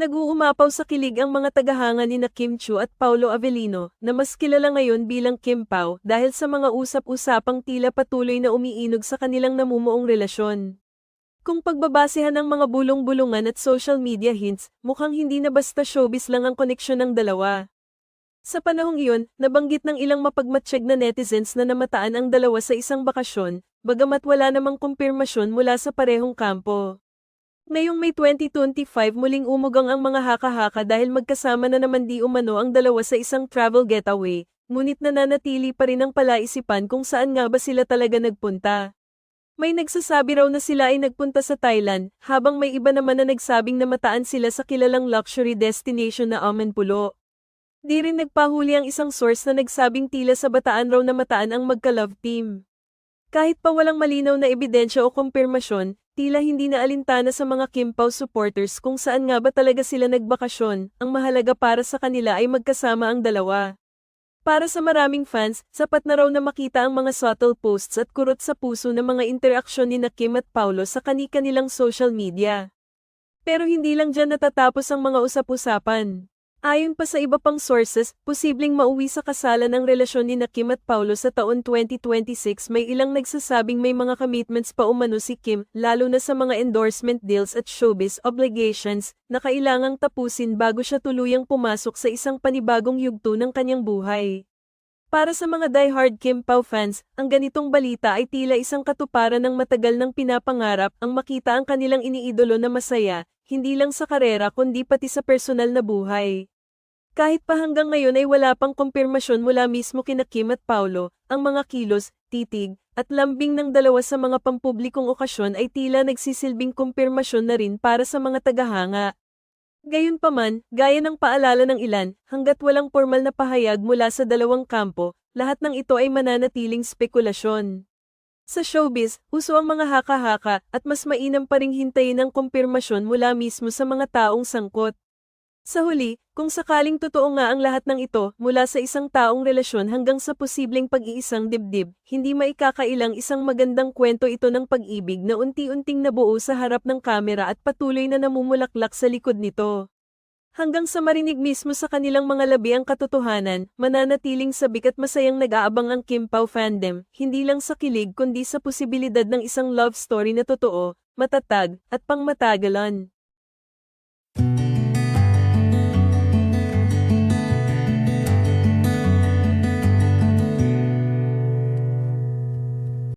Nag-uumapaw sa kilig ang mga tagahanga nina Kim Chiu at Paolo Avellino, na mas kilala ngayon bilang Kim Pao, dahil sa mga usap-usapang tila patuloy na umiinog sa kanilang namumuong relasyon. Kung pagbabasehan ng mga bulong-bulungan at social media hints, mukhang hindi na basta showbiz lang ang koneksyon ng dalawa. Sa panahong iyon, nabanggit ng ilang mapagmatsyag na netizens na namataan ang dalawa sa isang bakasyon, bagamat wala namang kumpirmasyon mula sa parehong kampo. Ngayong May 2025 muling umugang ang mga haka-haka dahil magkasama na naman di umano ang dalawa sa isang travel getaway, ngunit nananatili pa rin ang palaisipan kung saan nga ba sila talaga nagpunta. May nagsasabi raw na sila ay nagpunta sa Thailand, habang may iba naman na nagsabing namataan sila sa kilalang luxury destination na Amanpulo. Di rin nagpahuli ang isang source na nagsabing tila sa Bataan raw namataan ang magka-love team. Kahit pa walang malinaw na ebidensya o kumpirmasyon, tila hindi na alintana sa mga Kim Pao supporters kung saan nga ba talaga sila nagbakasyon, ang mahalaga para sa kanila ay magkasama ang dalawa. Para sa maraming fans, sapat na raw na makita ang mga subtle posts at kurot sa puso na mga interaksyon ni Kim at Paolo sa kani-kanilang social media. Pero hindi lang dyan natatapos ang mga usap-usapan. Ayon pa sa iba pang sources, posibleng mauwi sa kasalan ang relasyon ni Kim at Paolo sa taon 2026. May ilang nagsasabing may mga commitments pa umano si Kim, lalo na sa mga endorsement deals at showbiz obligations, na kailangang tapusin bago siya tuluyang pumasok sa isang panibagong yugto ng kanyang buhay. Para sa mga diehard Kim Pao fans, ang ganitong balita ay tila isang katuparan ng matagal ng pinapangarap ang makita ang kanilang iniidolo na masaya, hindi lang sa karera kundi pati sa personal na buhay. Kahit pa hanggang ngayon ay wala pang kumpirmasyon mula mismo kina Kim at Paolo, ang mga kilos, titig, at lambing ng dalawa sa mga pampublikong okasyon ay tila nagsisilbing kumpirmasyon na rin para sa mga tagahanga. Gayunpaman, gaya ng paalala ng ilan, hanggat walang formal na pahayag mula sa dalawang kampo, lahat ng ito ay mananatiling spekulasyon. Sa showbiz, uso ang mga haka-haka at mas mainam pa ring hintayin ang kumpirmasyon mula mismo sa mga taong sangkot. Sa huli, kung sakaling totoo nga ang lahat ng ito, mula sa isang taong relasyon hanggang sa posibleng pag-iisang dibdib, hindi maikakailang isang magandang kwento ito ng pag-ibig na unti-unting nabuo sa harap ng kamera at patuloy na namumulaklak sa likod nito. Hanggang sa marinig mismo sa kanilang mga labi ang katotohanan, mananatiling sabik at masayang nag-aabang ang Kim Pao fandom, hindi lang sa kilig kundi sa posibilidad ng isang love story na totoo, matatag, at pangmatagalan.